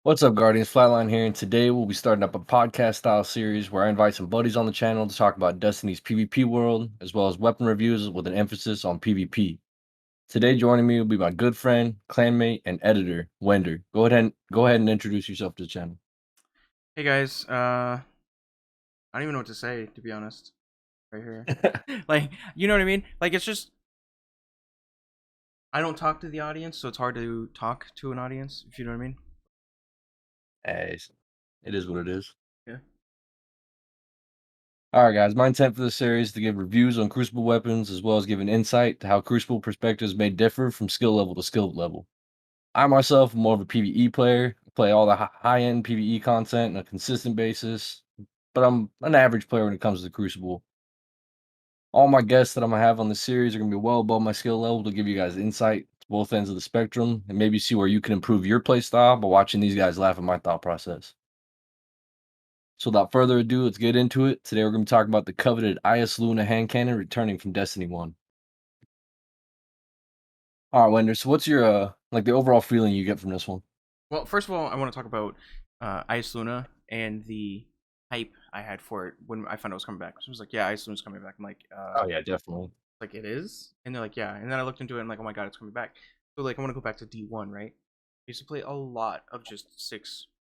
What's up, Guardians? Flatline here, and today we'll be starting up a podcast style series where I invite some buddies on the channel to talk about Destiny's PvP world, as well as weapon reviews with an emphasis on PvP. Today, joining me will be my good friend, clanmate, and editor, Wender. Go ahead and introduce yourself to the channel. Hey guys, I don't even know what to say to be honest. Right here, like you know what I mean. Like it's just I don't talk to the audience, so it's hard to talk to an audience. If you know what I mean. Hey, it is what it is. Yeah. All right, guys. My intent for this series is to give reviews on Crucible weapons, as well as give an insight to how Crucible perspectives may differ from skill level to skill level. I myself am more of a PvE player. I play all the high-end PvE content on a consistent basis, but I'm an average player when it comes to Crucible. All my guests that I'm gonna have on the series are gonna be well above my skill level to give you guys insight to both ends of the spectrum and maybe see where you can improve your play style by watching these guys laugh at my thought process. So without further ado, let's get into it. Today we're gonna be talking about the coveted Eyasluna hand cannon returning from Destiny 1. All right, Wender. So what's your like the overall feeling you get from this one? Well, first of all, I want to talk about Eyasluna and the hype I had for it when I found it was coming back. So I was like, yeah, Eyasluna coming back. I'm Oh yeah, definitely. like it is, and they're like, yeah. And then I looked into it and like, oh my god, it's coming back. So like, I want to go back to D1, right? I used to play a lot of just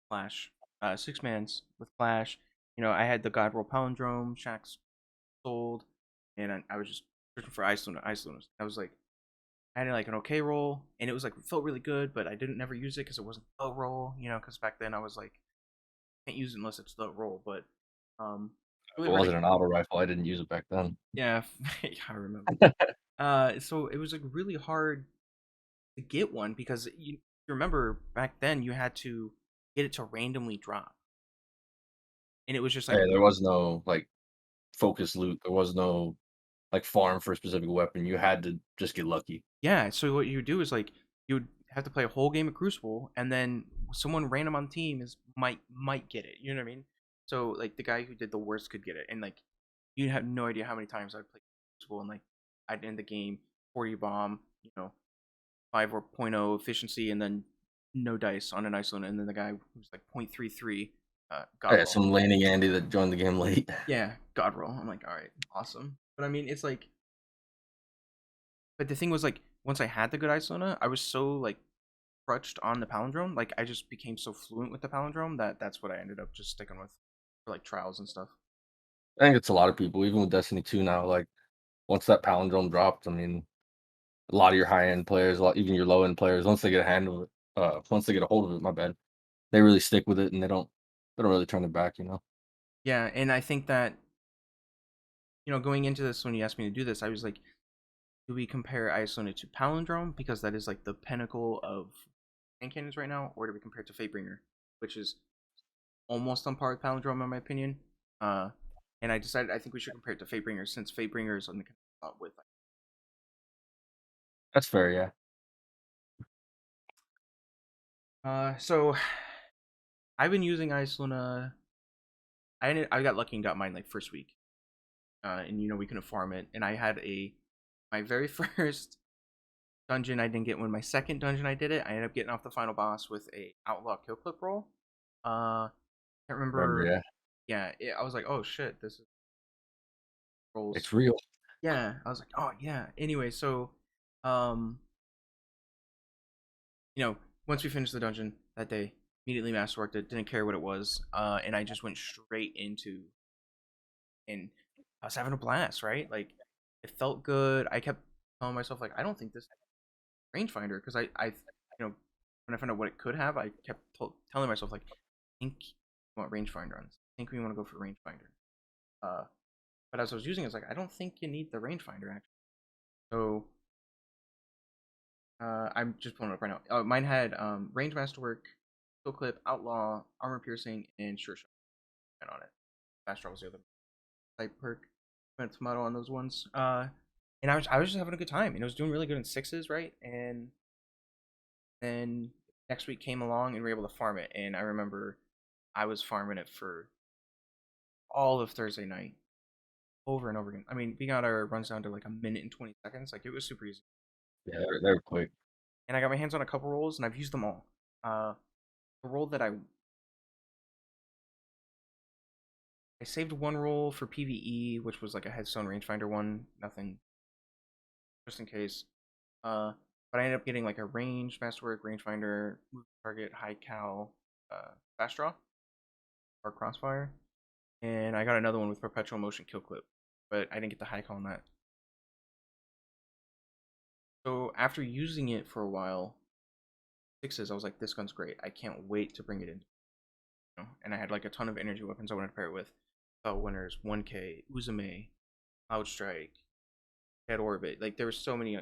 Flash, 6 mans with Flash. You know, I had the God Roll Palindrome, Shaxx sold, and I was just searching for Ice Lunas. I was like, I had like an okay roll, and it was like it felt really good, but I didn't never use it because it wasn't the roll, you know, because back then I was like, can't use it unless it's the roll. But um, If really it hard to wasn't an auto rifle, I didn't use it back then. yeah, yeah, I remember. So it was like really hard to get one because you remember back then you had to get it to randomly drop, and it was just like Hey, there was no like focus loot. There was no like farm for a specific weapon. You had to just get lucky. yeah. So what you would do is like you would have to play a whole game of Crucible, and then someone random on the team is might get it. You know what I mean? So like the guy who did the worst could get it, and like you have no idea how many times I'd play Crucible and like I'd end the game 40 bomb, you know, 5 or point oh efficiency, and then no dice on an Iceland, and then the guy who's like 0.33 God Yeah, roll. some laning Andy that joined the game late. Yeah, God roll. I'm like, all right, awesome. But I mean, it's like, but the thing was like, once I had the good Isolana, I was so like crutched on the palindrome. Like I just became so fluent with the palindrome that that's what I ended up just sticking with for like trials and stuff. I think it's a lot of people, even with Destiny 2 now, like once that palindrome dropped, I mean, a lot of your high end players, a lot, even your low end players, once they get a handle of it, once they get a hold of it, my bad, they really stick with it and they don't really turn it back, you know. Yeah, and I think that going into this when you asked me to do this, I was like, do we compare Isolana to palindrome because that is like the pinnacle of hand cannons right now, or do we compare it to Fatebringer, which is almost on par with palindrome in my opinion? Uh, and I decided I think we should compare it to Fatebringer since Fatebringer is on the with. That's fair, yeah. So I've been using Isolana. I got lucky and got mine like first week, and we couldn't farm it, and I had my very first dungeon I didn't get when my second dungeon I did it. I ended up getting off the final boss with a outlaw kill clip roll. Can't Remember, remember. yeah, Yeah, I was like, oh shit, this is rolls. it's real. Yeah, I was like, oh yeah. Anyway, so um, you know, once we finished the dungeon that day, immediately masterworked it. Didn't care what it was, and I just went straight into and I was having a blast, right? Like it felt good. I kept telling myself like, I don't think this rangefinder because when I found out what it could have, I kept telling myself like, I think we want rangefinder on this. I think we want to go for rangefinder. Uh, but as I was using it, I was like, I don't think you need the rangefinder actually. So I'm just pulling it up right now. Mine had range masterwork, kill clip, outlaw, armor piercing, and sure shot on it. Fast travel was the other type perk. Went tomato on those ones. And I was just having a good time, and it was doing really good in sixes, right? And then next week came along, and we were able to farm it. And I remember I was farming it for all of Thursday night, over and over again. I mean, we got our runs down to like a minute and 20 seconds. Like it was super easy. Yeah, they're quick. And I got my hands on a couple rolls, and I've used them all. the roll that I saved one roll for PvE, which was like a headstone rangefinder one, nothing just in case. Uh, but I ended up getting like a range masterwork, rangefinder, move target, high cal, fast draw or crossfire, and I got another one with perpetual motion kill clip, but I didn't get the high cal on that. So after using it for a while, sixes, I was like, this gun's great. I can't wait to bring it in. And I had like a ton of energy weapons I wanted to pair it with. Winners, 1K, Uzume, Outstrike, Head Orbit. Like there were so many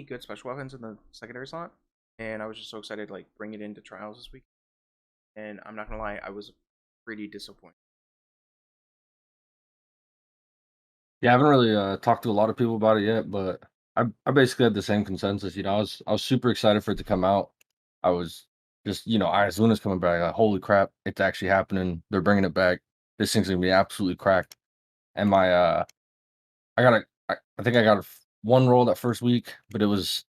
good special weapons in the secondary slot, and I was just so excited to like bring it into trials this week. And I'm not gonna lie, I was pretty disappointed. Yeah, I haven't really talked to a lot of people about it yet, but I basically had the same consensus. I was super excited for it to come out. I was just Eyasluna's coming back. Like, holy crap, it's actually happening. They're bringing it back. This thing's gonna be absolutely cracked. And I got I think I got one roll that first week, but it's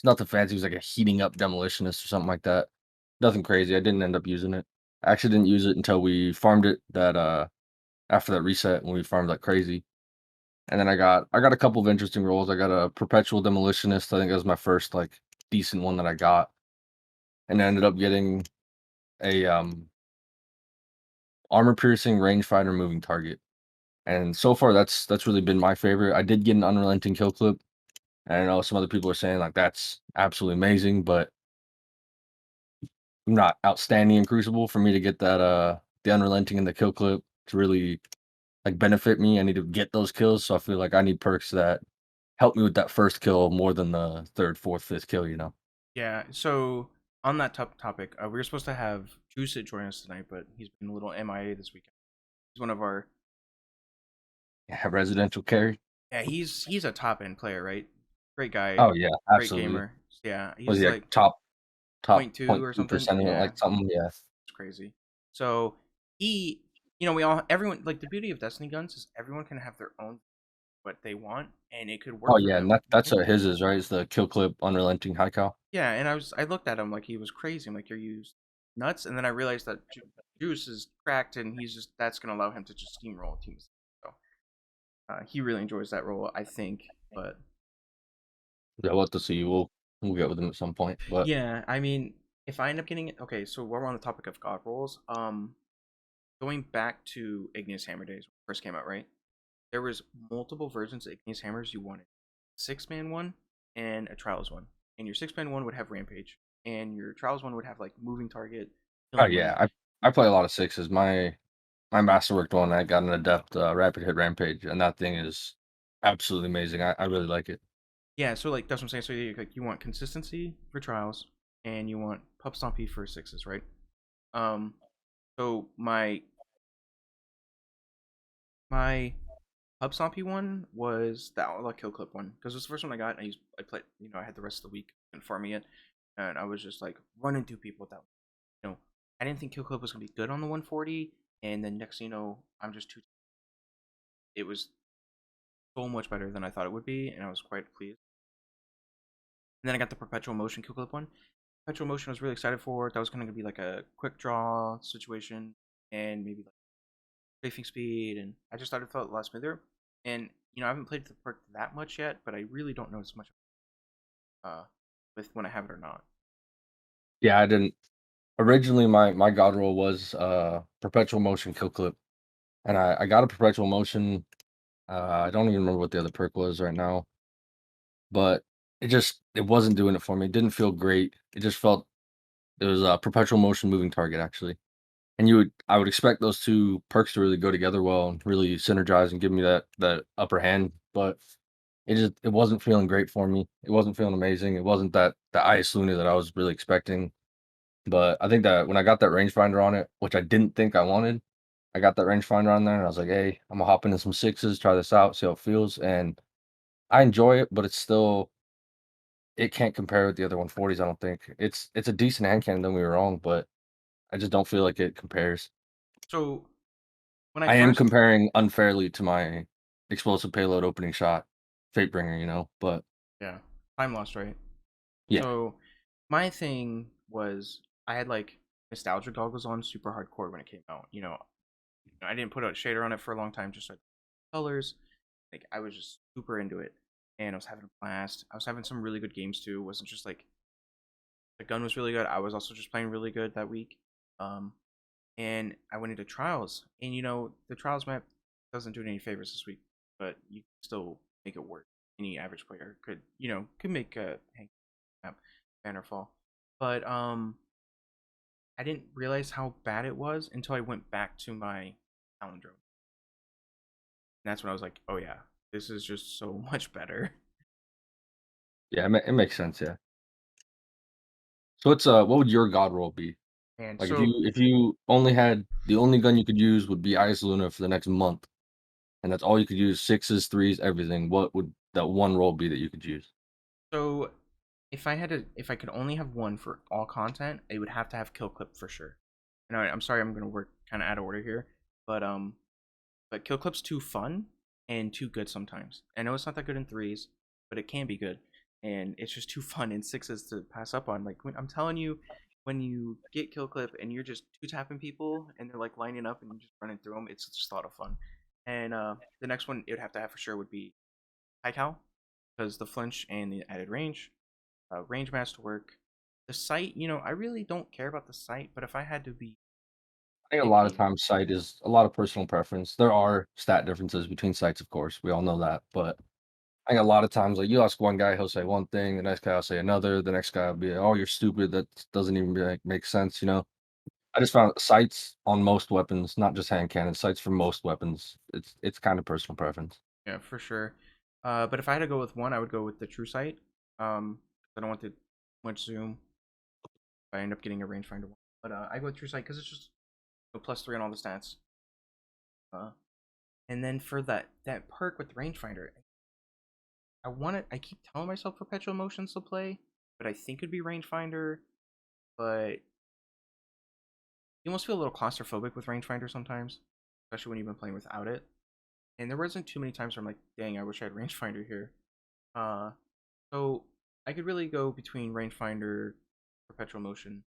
nothing fancy. It was like a heating up demolitionist or something like that. Nothing crazy. I didn't end up using it. I actually didn't use it until we farmed it after that reset when we farmed like crazy. And then I got a couple of interesting rolls. I got a perpetual demolitionist. I think that was my first like decent one that I got. And I ended up getting a armor piercing rangefinder moving target. And so far that's really been my favorite. I did get an unrelenting kill clip. And I know some other people are saying like that's absolutely amazing, but I'm not outstanding in Crucible for me to get that the unrelenting and the kill clip to really like benefit me. I need to get those kills. So I feel like I need perks that help me with that first kill more than the third, fourth, fifth kill. Yeah. So on that topic, we were supposed to have Juice join us tonight, but he's been a little MIA this weekend. He's one of our Yeah, residential carry. yeah. He's a top end player, right? Great guy, Oh yeah, great absolutely. gamer. Yeah, Was he's he like like top point 2 point or two something. percent Yeah, like something? Yeah. it's crazy. So he, we all everyone like the beauty of Destiny guns is everyone can have their own what they want, and it could Oh work for yeah, and them. that's what his is, right? It's the kill clip unrelenting high cal. Yeah, and I looked at him like he was crazy. I'm like, you're used nuts, and then I realized that Juice is cracked, and he's just that's gonna allow him to just steamroll teams. So he really enjoys that role, I think. But Yeah, we'll have to see. We'll get with him at some point. But yeah, I mean, if I end up getting it, okay. So while we're on the topic of god rolls, going back to Igneous Hammer days when it first came out, right? There was multiple versions of Igneous Hammers you wanted. 6-man one and a Trials one. And your 6-man one would have Rampage. And your Trials one would have like moving target, oh killing yeah, range. I play a lot of sixes. My masterworked one, I got an adept rapid hit rampage, and that thing is absolutely amazing. I really like it. Yeah, so like that's what I'm saying. So you want consistency for Trials and you want Pup Stompy for sixes, right? Um so my Pub Stompy one was the Outlaw Kill Clip one because it was the first one I got. And I played, I had the rest of the week and farming it, and I was just like running through people with that. I didn't think Kill Clip was gonna be good on the 140, and then next thing you know, I'm just too. It was so much better than I thought it would be, and I was quite pleased. And then I got the Perpetual Motion Kill Clip one. Perpetual Motion I was really excited for. That was gonna be like a quick draw situation, and maybe like strafing speed, and I just thought it felt a lot smoother. And I haven't played the perk that much yet, but I really don't notice much uh with when I have it or not. Yeah, I didn't originally my god roll was perpetual motion kill clip, and I got a perpetual motion. I don't even remember what the other perk was right now, but it wasn't doing it for me. It didn't feel great. It just felt it was a perpetual motion moving target actually. And I would expect those two perks to really go together well and really synergize and give me that upper hand, but it wasn't feeling great for me. It wasn't feeling amazing. It wasn't the Eyasluna that I was really expecting. But I think that when I got that rangefinder on it, which I didn't think I wanted, I got that rangefinder on there and I was like, hey, I'm gonna hop into some sixes, try this out, see how it feels. And I enjoy it, but it can't compare with the other 140s, I don't think. It's a decent hand cannon, don't get me wrong, but I just don't feel like it compares. So when I I am first comparing unfairly to my explosive payload opening shot, Fatebringer, but yeah, time lost, right? yeah. So my thing was I had like nostalgia goggles on, super hardcore when it came out. I didn't put a shader on it for a long time, just like colors. Like I was just super into it, and I was having a blast. I was having some really good games too. It wasn't just like the gun was really good. I was also just playing really good that week. Um, and I went into trials, and the trials map doesn't do any favors this week, but you can still make it work. Any average player could make a map banner fall, but I didn't realize how bad it was until I went back to my calendar. And that's when I was like, oh yeah, this is just so much better. Yeah, it makes sense, yeah. So what would your god roll be? And Like, so if you only had the only gun you could use would be Eyasluna for the next month, and that's all you could use, sixes, threes, everything, what would that one roll be that you could use? so if I could only have one for all content, it would have to have kill clip for sure. And I'm sorry, I'm gonna work kind of out of order here, but kill clip's too fun and too good sometimes. I know it's not that good in threes, but it can be good, and it's just too fun in sixes to pass up on. Like I'm telling you, when you get kill clip and you're just two tapping people and they're like lining up and you just running through them, it's just a lot of fun. And the next one it would have to have for sure would be high cal, because the flinch and the added range, range masterwork. The sight, I really don't care about the sight, but if I had to be I think a lot of picky, times sight is a lot of personal preference. There are stat differences between sites, of course, we all know that, but I think a lot of times, like, you ask one guy, he'll say one thing, the next guy will say another, the next guy will be, "Oh, you're stupid, that doesn't even make sense," you know? I just found sights on most weapons, not just hand cannon, sights for most weapons, it's kinda personal preference. yeah, for sure. But if I had to go with one, I would go with the true sight. I don't want to much zoom. If I end up getting a rangefinder one, but I go with true sight because it's just a +3 on all the stats. Uh, and then for that perk with rangefinder, I want it. I keep telling myself perpetual motions to play, but I think it'd be rangefinder. But you almost feel a little claustrophobic with rangefinder sometimes, especially when you've been playing without it. And there wasn't too many times where I'm like, dang, I wish I had rangefinder here. Uh, so I could really go between rangefinder, perpetual motion.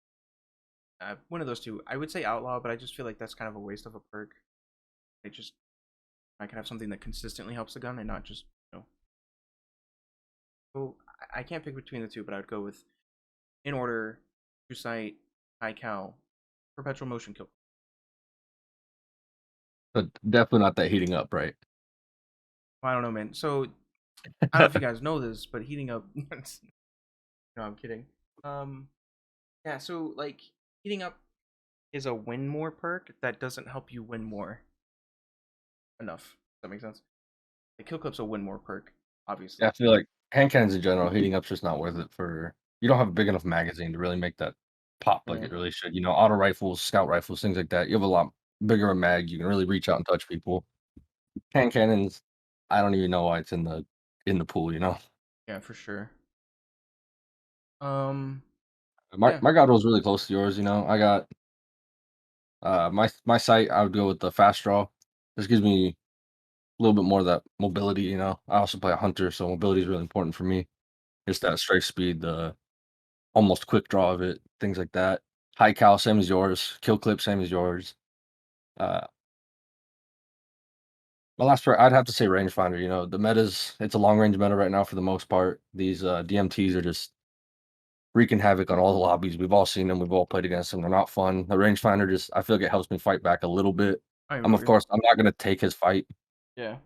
One of those two. I would say outlaw, but I just feel like that's kind of a waste of a perk. I can have something that consistently helps the gun and not just So I can't pick between the two, but I would go with in order: true sight, high cal, perpetual motion kill. But definitely not that heating up, right? Well, I don't know, man. So I don't know if you guys know this, but heating up. No, I'm kidding. Um, yeah. So like heating up is a win more perk that doesn't help you win more enough. Does that make sense? The kill clip's a win more perk, Yeah, I obviously. feel like hand cannons in general, heating up's just not worth it for you don't have a big enough magazine to really make that pop like Yeah. it really should, auto rifles, scout rifles, things like that, you have a lot bigger a mag, you can really reach out and touch people. Hand cannons, I don't even know why it's in the pool, you know? Yeah, for sure. Um, My yeah. my god roll's really close to yours, I got, my sight, I would go with the fast draw. This gives me a little bit more of that mobility, I also play a hunter, so mobility is really important for me. Just that strafe speed, the almost quick draw of it, things like that. High cal, same as yours. Kill clip, same as yours. Uh, my last part, I'd have to say rangefinder. The meta's it's a long range meta right now for the most part. These DMTs are just wreaking havoc on all the lobbies. We've all seen them. We've all played against them. They're not fun. The rangefinder just I feel like it helps me fight back a little bit. I Of agree. course I'm not gonna take his fight. Yeah.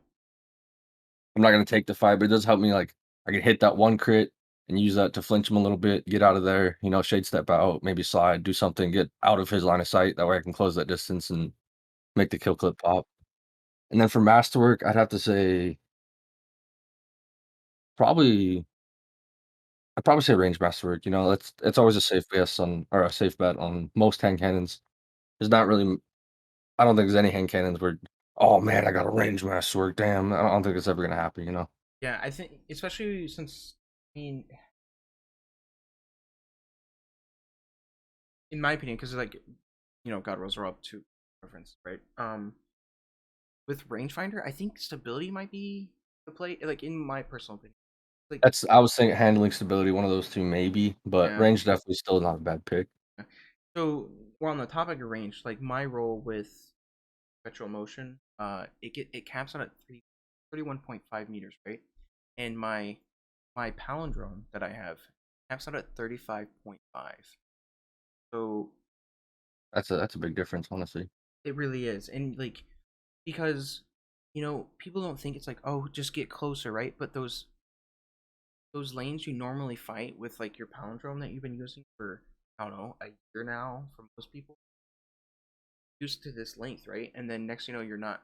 I'm not gonna take the fight, but it does help me. Like I can hit that one crit and use that to flinch him a little bit, get out of there. Shade step out, maybe slide, do something, get out of his line of sight. That way I can close that distance and make the kill clip pop. And then for masterwork, probably I'd probably say range masterwork, it's always a safe guess on or a safe bet on most hand cannons. There's not really I don't think there's any hand cannons where, "Oh, man, I got a range masterwork, damn." I don't think it's ever gonna happen, you know? Yeah, I think especially since I mean, in my opinion, because like God rolls are up to preference, right? With rangefinder, I think stability might be the play. Like in my personal opinion, like I was saying handling stability, one of those 2 maybe, but yeah, range definitely still not a bad pick. So we're on the topic of range. Like my role with perpetual motion, it caps out at 31.5 meters, right? And my palindrome that I have caps out at 35.5. So That's a big difference, honestly. it really is, and like because people don't think it's like, oh, just get closer, right? But those lanes you normally fight with like your palindrome that you've been using for, I don't know, a year now for most people, used to this length, right? And then next you're not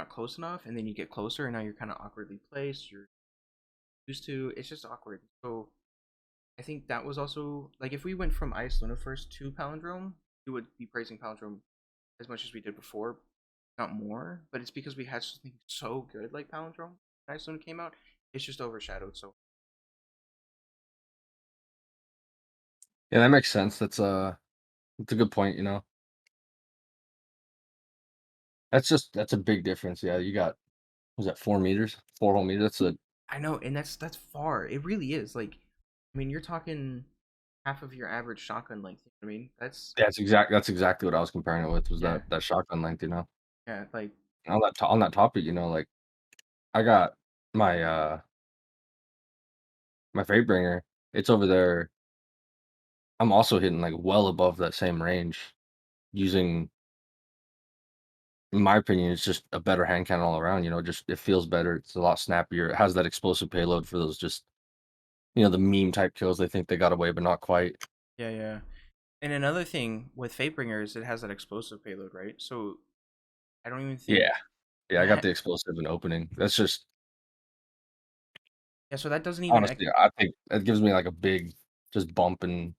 close enough, and then you get closer, and now you're kind of awkwardly placed. You're used to, it's just awkward. So I think that was also like, if we went from Eyasluna first to Palindrome, we would be praising Palindrome as much as we did before, not more. But it's because we had something so good like Palindrome when Eyasluna came out. It's just overshadowed. So Yeah, that makes sense. That's a good point, you know. That's a big difference. Yeah, you got was that 4 meters? 4 whole meters. That's a I know, and that's far. It really is. Like, I mean, you're talking half of your average shotgun length. You know what I mean, that's exactly what I was comparing it with, was yeah, that shotgun length, you know. yeah. Like, On on that topic, you know, like I got my my vape bringer. It's over there. I'm also hitting like well above that same range using, in my opinion, it's just a better hand cannon all around, you know, just it feels better. It's a lot snappier. It has that explosive payload for those just, you know, the meme type kills. They think they got away, but not quite. yeah, yeah. And another thing with Fatebringer is it has that explosive payload, right? So I don't even think Yeah. Yeah, I got that. the explosive and opening. That's just Yeah, so that doesn't even. honestly, I think that gives me like a big just bump in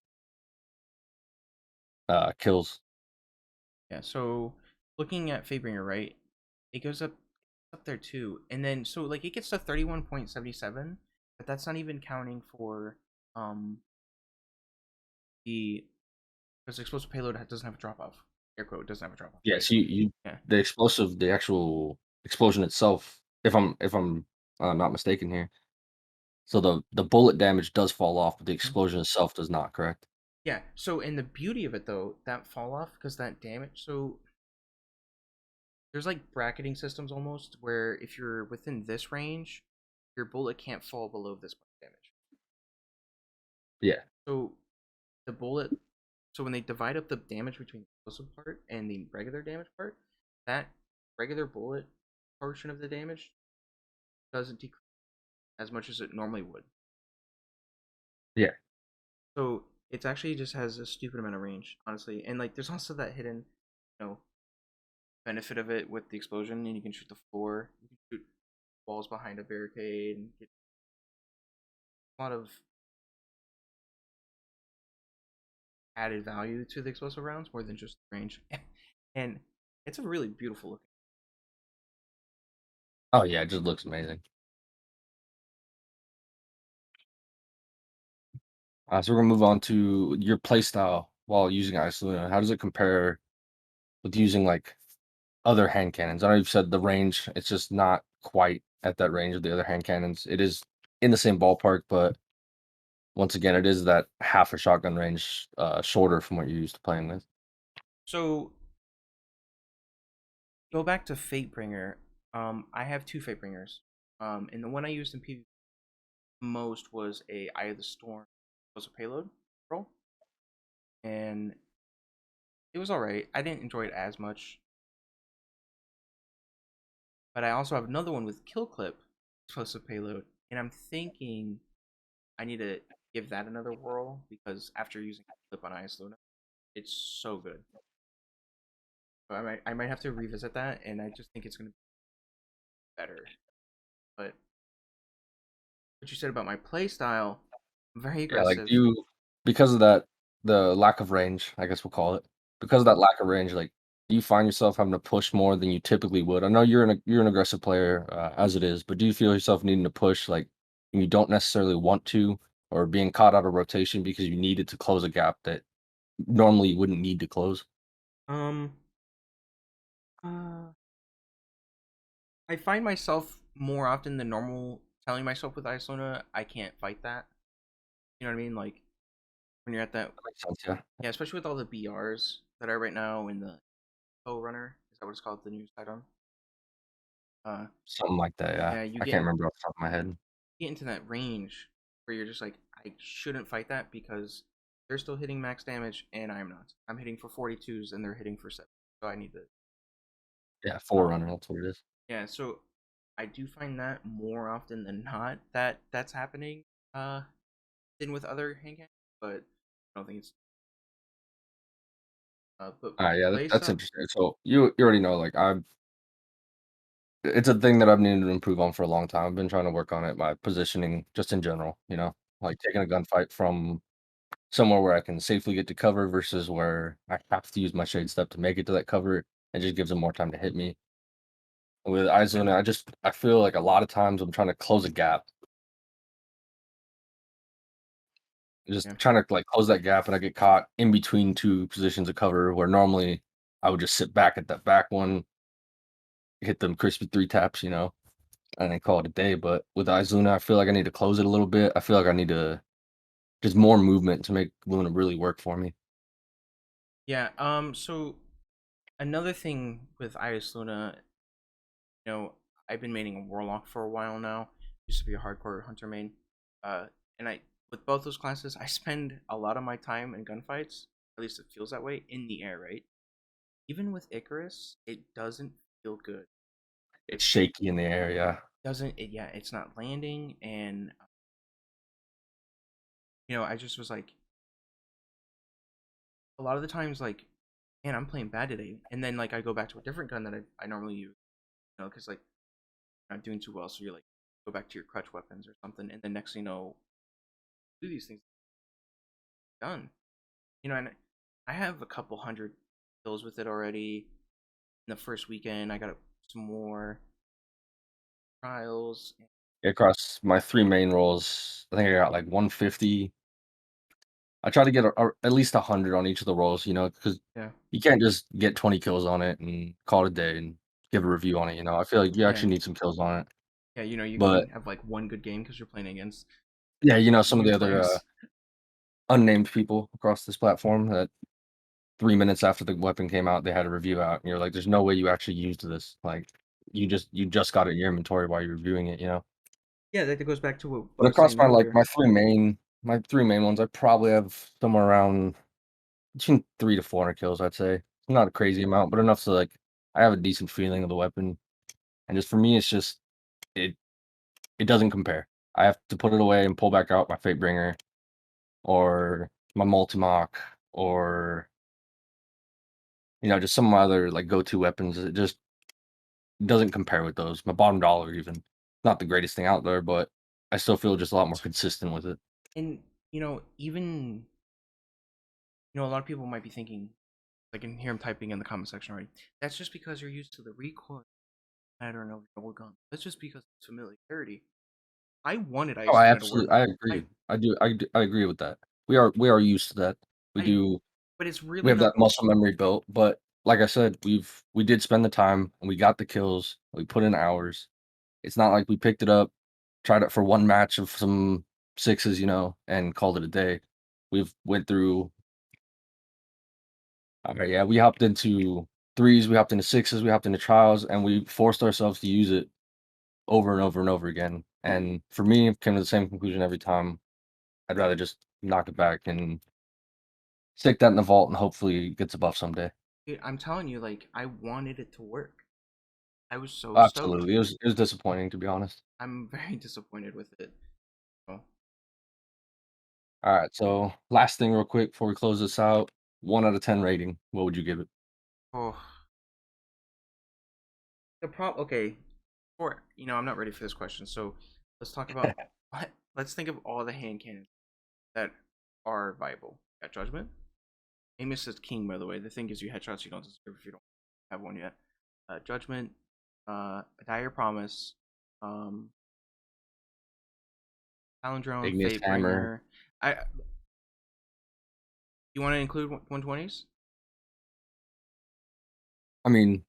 kills. Yeah, so looking at Fatebringer, right? It goes up there too, and then so like it gets to 31.77, but that's not even counting for um the because explosive payload doesn't have a drop off. Air quote doesn't have a drop off, right? Yes, you Yeah. the explosive, the actual explosion itself, if I'm not mistaken here. So the bullet damage does fall off, but the Mhm. explosion itself does not, correct? Yeah. So in the beauty of it though, that fall off because that damage. So there's like bracketing systems almost where if you're within this range, your bullet can't fall below this much damage. Yeah. So the bullet, so when they divide up the damage between the explosive part and the regular damage part, that regular bullet portion of the damage doesn't decrease as much as it normally would. Yeah. So it's actually just has a stupid amount of range, honestly. And like there's also that hidden, you know, benefit of it with the explosion, and you can shoot the floor, you can shoot walls behind a barricade, and get a lot of added value to the explosive rounds more than just range. And it's a really beautiful looking. Oh, yeah, it just looks amazing. So we're gonna move on to your play style while using Isolina. How does it compare with using like other hand cannons? I know you've said the range, it's just not quite at that range of the other hand cannons. It is in the same ballpark, but once again, it is that half a shotgun range shorter from what you're used to playing with. So go back to Fatebringer. I have two Fatebringers. And the one I used in PvP most was a Eye of the Storm, was a payload roll, and it was all right. I didn't enjoy it as much, but I also have another one with Kill Clip, explosive payload, and I'm thinking I need to give that another whirl because after using Kill Clip on Eyasluna, it's so good. So I might have to revisit that, and I just think it's gonna be better. But what you said about my play style, I'm very Yeah, like aggressive. you because of that, the lack of range, I guess we'll call it. Because of that lack of range, like do you find yourself having to push more than you typically would? I know you're an aggressive player as it is, but do you feel yourself needing to push like when you don't necessarily want to, or being caught out of rotation because you needed to close a gap that normally you wouldn't need to close? Um, uh, I find myself more often than normal telling myself with Isolana, I can't fight that. You know what I mean? Like when you're at that. That makes sense, yeah. Yeah, especially with all the BRs that are right now in the O runner. Is that what it's called? The new side on. Uh, Something like that, yeah. yeah, I can't remember off the top of my head. get into that range where you're just like, I shouldn't fight that because they're still hitting max damage and I'm not. I'm hitting for 42s and they're hitting for 7. So I need to. Yeah, Um, Forerunner, that's what it is. yeah, so I do find that more often than not that that's happening than with other hand cannons, but I don't think it's. But Alright, yeah, play that's style, interesting. So you already know, like, it's a thing that I've needed to improve on for a long time. I've been trying to work on it, my positioning just in general, like taking a gunfight from somewhere where I can safely get to cover versus where I have to use my shade step to make it to that cover. It just gives them more time to hit me. With Eyasluna, I feel like a lot of times I'm trying to close a gap, just yeah. trying to like close that gap, and I get caught in between two positions of cover where normally I would just sit back at that back one, hit them crispy three taps, and then call it a day. But with Izuna, I feel like I need to close it a little bit. I feel like I need to just more movement to make Luna really work for me. Yeah, so another thing with Eyasluna, I've been maining a warlock for a while now. Used to be a hardcore hunter main. And I with both those classes, I spend a lot of my time in gunfights, at least it feels that way, in the air, right? Even with Icarus, it doesn't feel good. It's shaky in the air, yeah. Yeah, it's not landing, and I just was like, a lot of the times, like, man, I'm playing bad today, and then like I go back to a different gun that I normally use, because like you're not doing too well, so you're like go back to your crutch weapons or something, and then next thing you know, do these things done, and I have a couple hundred kills with it already. In the first weekend, I got some more trials. Across my 3 main roles, I think I got, like, 150. I try to get at least 100 on each of the roles, because Yeah, you can't just get 20 kills on it and call it a day and give a review on it. I feel like you yeah, actually need some kills on it. yeah. You But, can have like one good game because you're playing against yeah, some of new the other, players. unnamed people across this platform that 3 minutes after the weapon came out, they had a review out, and you're like, "There's no way you actually used this." Like, you just got it in your inventory while you're reviewing it. Yeah, that goes back to what But I was across saying earlier. my 3 main ones, I probably have somewhere around between 3 to 400 kills, I'd say. Not a crazy amount, but enough to, like, I have a decent feeling of the weapon, and just for me, it's just it it doesn't compare. I have to put it away and pull back out my Fatebringer or my Multi-Mach or, just some of my other, like, go-to weapons. It just doesn't compare with those. My bottom dollar even. Not the greatest thing out there, but I still feel just a lot more consistent with it. And even a lot of people might be thinking, I can hear them typing in the comment section already. That's just because you're used to the recoil pattern of your old gun. That's just because it's familiarity. I wanted Oh, I Iceland to absolutely work. I I agree. I agree with that. We are used to that. We I do but it's we really have that not. muscle memory built, but like I said, we did spend the time and we got the kills. We put in hours. It's not like we picked it up, tried it for one match of some sixes, and called it a day. We've went through yeah, we hopped into threes, we hopped into sixes, we hopped into trials, and we forced ourselves to use it over and over and over again. And for me, it came to the same conclusion every time. I'd rather just knock it back and stick that in the vault and hopefully it gets a buff someday. I'm telling you, like I wanted it to work. I was so stoked. Absolutely. It was disappointing to be honest. I'm very disappointed with it. Oh, All right, so last thing real quick before we close this out. 1 out of 10 rating. What would you give it? oh. The problem. Okay, or I'm not ready for this question. So let's talk about. Let's think of all the hand cannons that are viable. Got Judgment. Amos is king, by the way. The thing is, you headshots you don't deserve if you don't have one yet. Judgment, Dire Promise, um, Palindrome, Ignis Hammer. Fatebringer. You want to include 120s? I mean,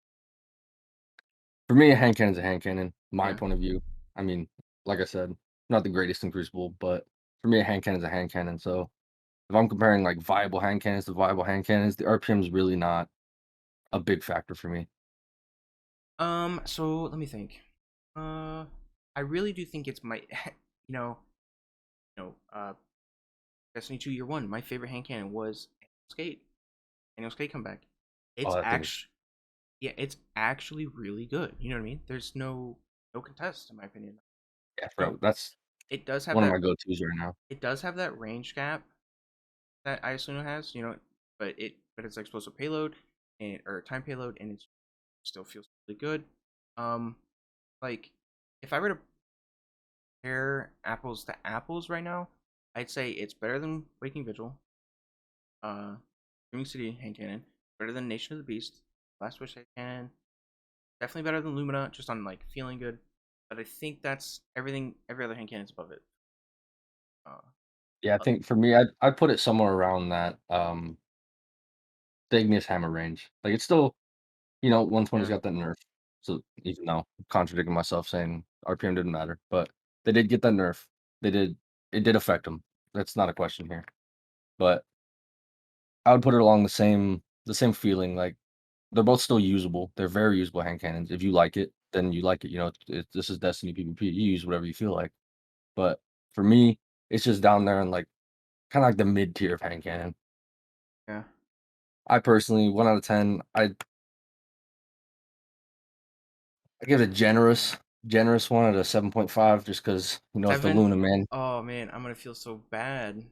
for me, a hand cannon's a hand cannon, my Yeah. point of view. I mean, like I said, not the greatest in Crucible, but for me, a hand cannon's a hand cannon. So if I'm comparing like viable hand cannons to viable hand cannons, the RPM is really not a big factor for me. So let me think. Uh, I really do think it's my, you know, you know, uh, Destiny 2 Year One. My favorite hand cannon was Skate. Annual Skate comeback. Oh, It's that thing is actually, yeah, it's actually really good. You know what I mean? There's no contest in my opinion. yeah, No, that's it does have one of that. my go-tos right now. It does have that range gap that Eyasluna has. But it's like explosive payload and or time payload, and it still feels really good. Um, like if I were to compare apples to apples right now, I'd say it's better than Waking Vigil, Dreaming City hand cannon, better than Nation of the Beast, Last Wish hand cannon, definitely better than Lumina, just on like feeling good. But I think that's everything. Every other hand cannon's above it. Uh, Yeah, I uh, think for me, I'd put it somewhere around that, the Igneous Hammer range. Like, it's still, 120's yeah, got that nerf, so even though I'm contradicting myself saying RPM didn't matter, but they did get that nerf. They did it did affect them. That's not a question here. But I would put it along the same feeling, like, they're both still usable. They're very usable hand cannons. If you like it, then you like it, this is Destiny PvP. You use whatever you feel like. But for me, it's just down there in, like, kinda like the mid-tier of hand cannon. yeah. I personally, 1 out of 10, I give it a generous one at a 7.5 just because it's the 7. Luna, man. Oh man, I'm gonna feel so bad.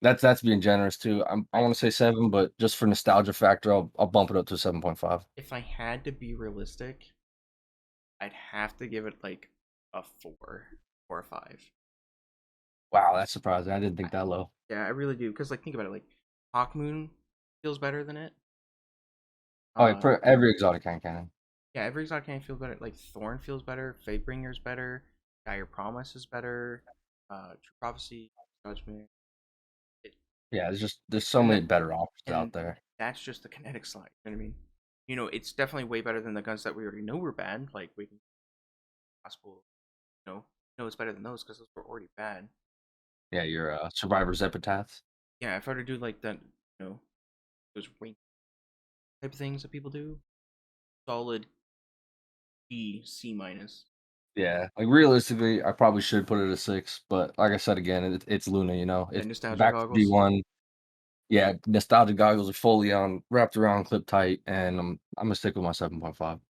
That's being generous too. I I wanna say 7, but just for nostalgia factor, I'll bump it up to 7.5. If I had to be realistic, I'd have to give it like a 4 or 5. Wow, that's surprising. I didn't I, think that low. yeah, I really do. Cause like think about it, like Hawkmoon feels better than it. Oh, yeah, Uh, for every exotic hand cannon. yeah, every exotic cannon feels better. Like Thorn feels better. Fatebringer's better. Dire Promise is better. True Prophecy, Judgment. It, Yeah, there's so and many that better options and out there. that's just the kinetic slide. You know what I mean? It's definitely way better than the guns that we already know were bad. Like we can possible, it's better than those because those were already bad. Yeah, your, Survivor's Epitaphs. Yeah, if I were to do like that, those rank type of things that people do, solid C minus. Yeah, like, realistically, I probably should put it at a 6, but like I said again, it's Luna, Yeah, It's nostalgia back to goggles. D1. Yeah, nostalgia goggles are fully on, wrapped around, clip tight, and I'm gonna stick with my 7.5.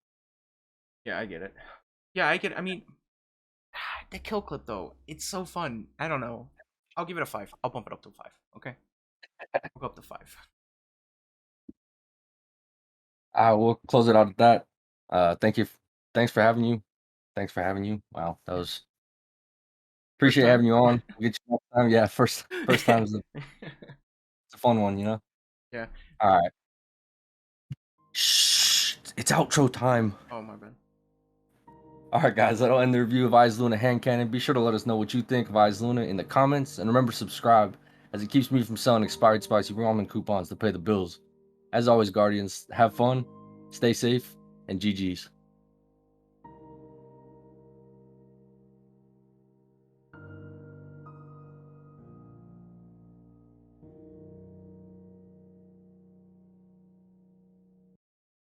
Yeah, I get it. Yeah, I get. I mean, the kill clip though, it's so fun. I don't know. I'll give it a 5. I'll bump it up to a 5. Okay, I'll go up to 5. We'll close it out at that. Thank you. Thanks for having you. Thanks for having you. Wow, that Yeah, was first appreciate time. having you on. We'll get you next time. Yeah, first time is a fun one. Yeah. All right. Shh, it's outro time. Oh my bad. All right, guys, that'll end the review of Eyasluna Hand Cannon. Be sure to let us know what you think of Eyasluna in the comments, and remember subscribe, as it keeps me from selling expired spicy ramen coupons to pay the bills. As always, Guardians, have fun, stay safe, and GG's.